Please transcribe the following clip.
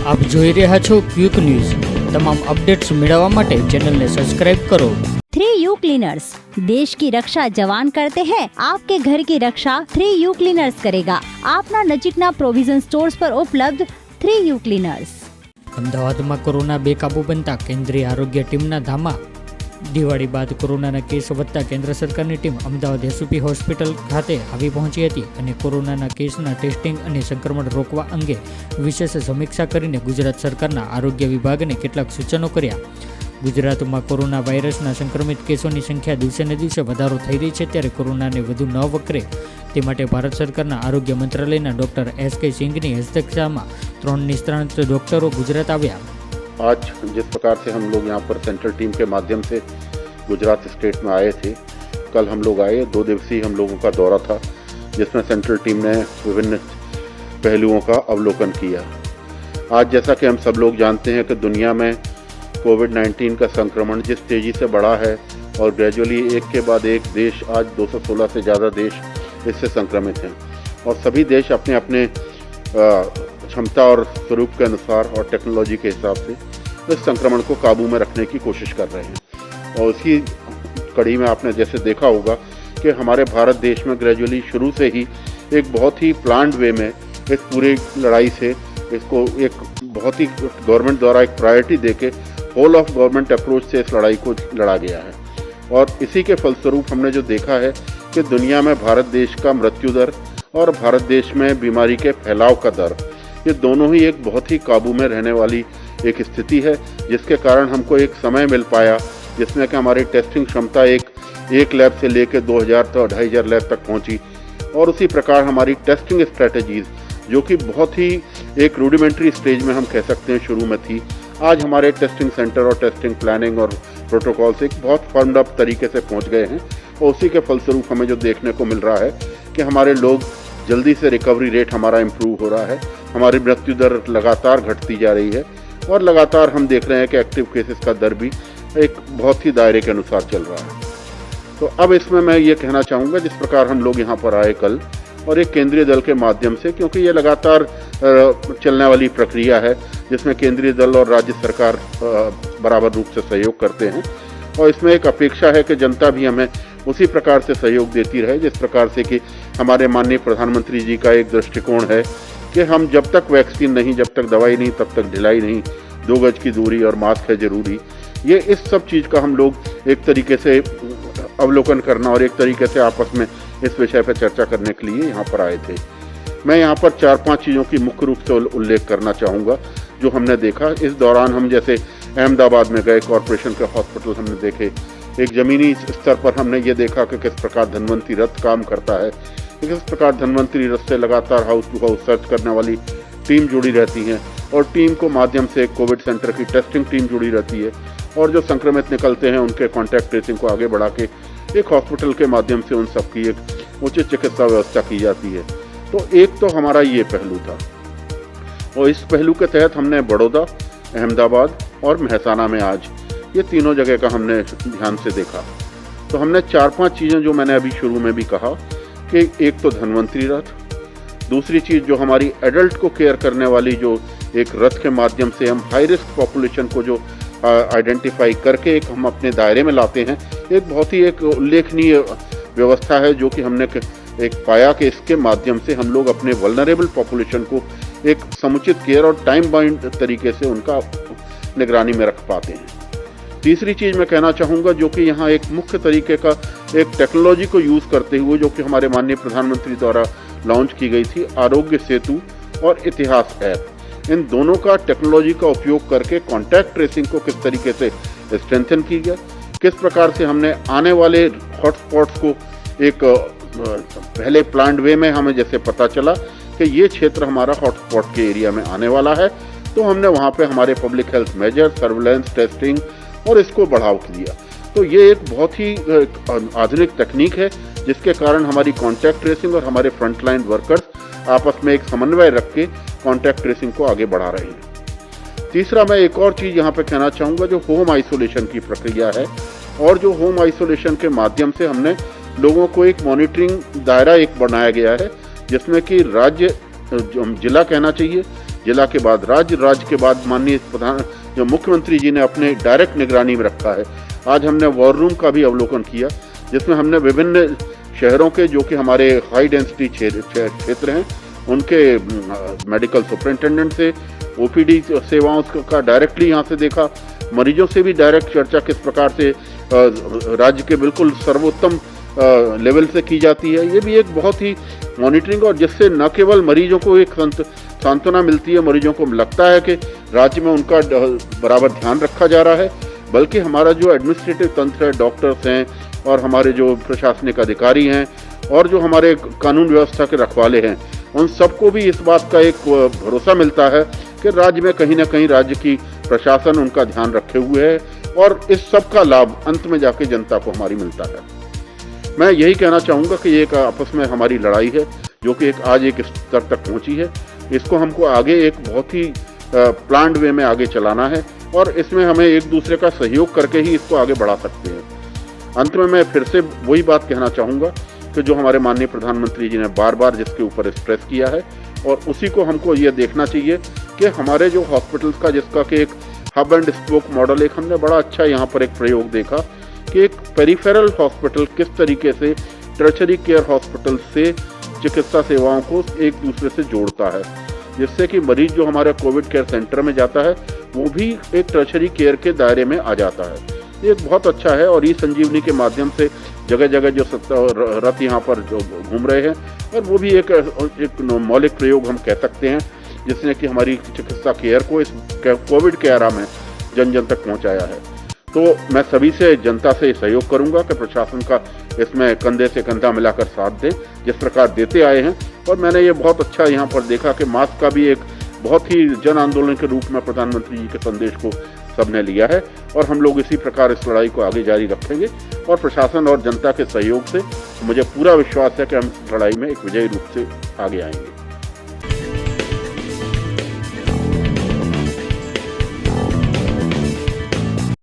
આપ જોઈ રહ્યા છો ક્વિક ન્યૂઝ। તમામ અપડેટ્સ મેળવવા માટે ચેનલને સબસ્ક્રાઇબ કરો। 3U क्लीनर्स, देश की रक्षा जवान करते हैं, आपके घर की रक्षा 3U क्लीनर्स करेगा। आपना नजीकना प्रोविजन स्टोर्स पर उपलब्ध 3U क्लीनर्स। અમદાવાદમાં કોરોના બેકાબુ બનતા કેન્દ્રીય આરોગ્ય ટીમના ધામા। દિવાળી બાદ કોરોનાના કેસ વધતા કેન્દ્ર સરકારની ટીમ અમદાવાદ એસયુપી હોસ્પિટલ ખાતે આવી પહોંચી હતી અને કોરોનાના કેસના ટેસ્ટિંગ અને સંક્રમણ રોકવા અંગે વિશેષ સમીક્ષા કરીને ગુજરાત સરકારના આરોગ્ય વિભાગને કેટલાક સૂચનો કર્યા। ગુજરાતમાં કોરોના વાયરસના સંક્રમિત કેસોની સંખ્યા દિવસે ને દિવસે વધારો થઈ રહી છે, ત્યારે કોરોનાને વધુ ન વકરે તે માટે ભારત સરકારના આરોગ્ય મંત્રાલયના ડૉક્ટર એસ કે સિંઘની હસ્તક્ષેપમાં 3 નિષ્ણાત ડૉક્ટરો ગુજરાત આવ્યા। आज जिस प्रकार से हम लोग यहाँ पर सेंट्रल टीम के माध्यम से गुजरात स्टेट में आए थे, कल हम लोग आए, 2 दिवसीय हम लोगों का दौरा था, जिसमें सेंट्रल टीम ने विभिन्न पहलुओं का अवलोकन किया। आज जैसा कि हम सब लोग जानते हैं कि दुनिया में कोविड-19 का संक्रमण जिस तेज़ी से बढ़ा है और ग्रेजुअली एक के बाद एक देश, आज 216 से ज़्यादा देश इससे संक्रमित हैं और सभी देश अपने अपने क्षमता और स्वरूप के अनुसार और टेक्नोलॉजी के हिसाब से इस संक्रमण को काबू में रखने की कोशिश कर रहे हैं। और उसी कड़ी में आपने जैसे देखा होगा कि हमारे भारत देश में ग्रेजुअली शुरू से ही एक बहुत ही प्लान्ड वे में इस पूरी लड़ाई से इसको एक बहुत ही गवर्नमेंट द्वारा एक प्रायोरिटी देके होल ऑफ गवर्नमेंट अप्रोच से इस लड़ाई को लड़ा गया है। और इसी के फलस्वरूप हमने जो देखा है कि दुनिया में भारत देश का मृत्यु दर और भारत देश में बीमारी के फैलाव का दर, ये दोनों ही एक बहुत ही काबू में रहने वाली एक स्थिति है, जिसके कारण हमको एक समय मिल पाया जिसमें कि हमारी टेस्टिंग क्षमता एक लैब से लेकर 2000 तो 2500 लैब तक पहुंची। और उसी प्रकार हमारी टेस्टिंग स्ट्रेटजीज़ जो कि बहुत ही एक रूडिमेंट्री स्टेज में हम कह सकते हैं शुरू में थी, आज हमारे टेस्टिंग सेंटर और टेस्टिंग प्लानिंग और प्रोटोकॉल से एक बहुत फर्म्ड अप तरीके से पहुंच गए हैं। और उसी के फलस्वरूप हमें जो देखने को मिल रहा है कि हमारे लोग जल्दी से रिकवरी रेट हमारा इम्प्रूव हो रहा है, हमारी मृत्यु दर लगातार घटती जा रही है और लगातार हम देख रहे हैं कि एक्टिव केसेस का दर भी एक बहुत ही दायरे के अनुसार चल रहा है। तो अब इसमें मैं ये कहना चाहूँगा, जिस प्रकार हम लोग यहाँ पर आए कल और एक केंद्रीय दल के माध्यम से, क्योंकि ये लगातार चलने वाली प्रक्रिया है जिसमें केंद्रीय दल और राज्य सरकार बराबर रूप से सहयोग करते हैं और इसमें एक अपेक्षा है कि जनता भी हमें उसी प्रकार से सहयोग देती रहे, जिस प्रकार से कि हमारे माननीय प्रधानमंत्री जी का एक दृष्टिकोण है कि हम जब तक वैक्सीन नहीं, जब तक दवाई नहीं, तब तक ढिलाई नहीं, 2 गज की दूरी और मास्क है ज़रूरी। ये इस सब चीज़ का हम लोग एक तरीके से अवलोकन करना और एक तरीके से आपस में इस विषय पर चर्चा करने के लिए यहाँ पर आए थे। मैं यहाँ पर 4-5 चीज़ों की मुख्य रूप से उल्लेख करना चाहूँगा जो हमने देखा। इस दौरान हम जैसे अहमदाबाद में गए, कॉरपोरेशन के हॉस्पिटल हमने देखे, एक ज़मीनी स्तर पर हमने ये देखा कि किस प्रकार धन्वंतरी रथ काम करता है, किस प्रकार धन्वंतरी रथ से लगातार हाउस टू हाउस सर्च करने वाली टीम जुड़ी रहती है और टीम को माध्यम से कोविड सेंटर की टेस्टिंग टीम जुड़ी रहती है और जो संक्रमित निकलते हैं उनके कॉन्टैक्ट ट्रेसिंग को आगे बढ़ा के एक हॉस्पिटल के माध्यम से उन सबकी एक उचित चिकित्सा व्यवस्था की जाती है। तो एक तो हमारा ये पहलू था और इस पहलू के तहत हमने बड़ौदा, अहमदाबाद और मेहसाना में आज ये तीनों जगह का हमने ध्यान से देखा। तो हमने 4-5 चीज़ें जो मैंने अभी शुरू में भी कहा कि एक तो धन्वंतरी रथ, दूसरी चीज़ जो हमारी एडल्ट को केयर करने वाली जो एक रथ के माध्यम से हम हाई रिस्क पॉपुलेशन को जो आइडेंटिफाई करके एक हम अपने दायरे में लाते हैं, एक बहुत ही एक उल्लेखनीय व्यवस्था है जो कि हमने एक पाया कि इसके माध्यम से हम लोग अपने वल्नरेबल पॉपुलेशन को एक समुचित केयर और टाइम बाउंड तरीके से उनका निगरानी में रख पाते हैं। तीसरी चीज़ मैं कहना चाहूँगा जो कि यहाँ एक मुख्य तरीके का एक टेक्नोलॉजी को यूज़ करते हुए जो कि हमारे माननीय प्रधानमंत्री द्वारा लॉन्च की गई थी, आरोग्य सेतु और इतिहास ऐप, इन दोनों का टेक्नोलॉजी का उपयोग करके कॉन्टैक्ट ट्रेसिंग को किस तरीके से स्ट्रेंथन की गया, किस प्रकार से हमने आने वाले हॉटस्पॉट्स को एक पहले प्लान्ड वे में हमें जैसे पता चला कि ये क्षेत्र हमारा हॉटस्पॉट के एरिया में आने वाला है, तो हमने वहाँ पे हमारे public health measure, surveillance, testing और इसको बढ़ावा दिया। तो ये एक बहुत ही आधुनिक तकनीक है जिसके कारण हमारी कॉन्टैक्ट ट्रेसिंग और हमारे फ्रंटलाइन वर्कर्स आपस में एक समन्वय रख के कॉन्टैक्ट ट्रेसिंग को आगे बढ़ा रहे हैं। तीसरा मैं एक और चीज़ यहाँ पे कहना चाहूँगा जो होम आइसोलेशन की प्रक्रिया है और जो होम आइसोलेशन के माध्यम से हमने लोगों को एक मॉनिटरिंग दायरा एक बनाया गया है जिसमें कि राज्य, जिला कहना चाहिए जिला के बाद राज्य के बाद माननीय प्रधान जो मुख्यमंत्री जी ने अपने डायरेक्ट निगरानी में रखा है। आज हमने वॉर रूम का भी अवलोकन किया, जिसमें हमने विभिन्न शहरों के जो कि हमारे हाई डेंसिटी क्षेत्र हैं उनके मेडिकल सुपरिंटेंडेंट से ओपीडी सेवाओं का डायरेक्टली यहाँ से देखा, मरीजों से भी डायरेक्ट चर्चा किस प्रकार से राज्य के बिल्कुल सर्वोत्तम लेवल से की जाती है। ये भी एक बहुत ही मॉनिटरिंग, और जिससे न केवल मरीजों को एक सांत्वना मिलती है, मरीजों को लगता है कि राज्य में उनका बराबर ध्यान रखा जा रहा है, बल्कि हमारा जो एडमिनिस्ट्रेटिव तंत्र है, डॉक्टर्स हैं और हमारे जो प्रशासनिक अधिकारी हैं और जो हमारे कानून व्यवस्था के रखवाले हैं, उन सबको भी इस बात का एक भरोसा मिलता है कि राज्य में कहीं ना कहीं राज्य की प्रशासन उनका ध्यान रखे हुए है, और इस सब का लाभ अंत में जाके जनता को हमारी मिलता है। मैं यही कहना चाहूँगा कि ये एक आपस में हमारी लड़ाई है जो कि आज एक स्तर तक पहुँची है। इसको हमको आगे एक बहुत ही प्लान्ड वे में आगे चलाना है, और इसमें हमें एक दूसरे का सहयोग करके ही इसको आगे बढ़ा सकते हैं। अंत में मैं फिर से वही बात कहना चाहूँगा कि जो हमारे माननीय प्रधानमंत्री जी ने बार बार जिसके ऊपर स्ट्रेस किया है, और उसी को हमको ये देखना चाहिए कि हमारे जो हॉस्पिटल्स का जिसका कि एक हब एंड स्पोक मॉडल, एक हमने बड़ा अच्छा यहाँ पर एक प्रयोग देखा कि एक पेरिफेरल हॉस्पिटल किस तरीके से टर्शरी केयर हॉस्पिटल से चिकित्सा सेवाओं को एक दूसरे से जोड़ता है, जिससे कि मरीज जो हमारे कोविड केयर सेंटर में जाता है वो भी एक टर्शरी केयर के दायरे में आ जाता है। ये बहुत अच्छा है, और ई संजीवनी के माध्यम से जगह जगह जो रथ यहाँ पर जो घूम रहे हैं, और वो भी एक मौलिक प्रयोग हम कह सकते हैं, जिसने कि हमारी चिकित्सा केयर को इस कोविड के एरा में जन जन तक पहुँचाया है। तो मैं सभी से, जनता से सहयोग करूंगा कि प्रशासन का इसमें कंधे से कंधा मिलाकर साथ दें, जिस प्रकार देते आए हैं। और मैंने ये बहुत अच्छा यहाँ पर देखा कि मास्क का भी एक बहुत ही जन आंदोलन के रूप में प्रधानमंत्री जी के संदेश को सबने लिया है, और हम लोग इसी प्रकार इस लड़ाई को आगे जारी रखेंगे, और प्रशासन और जनता के सहयोग से मुझे पूरा विश्वास है कि हम इस लड़ाई में एक विजयी रूप से आगे आएंगे।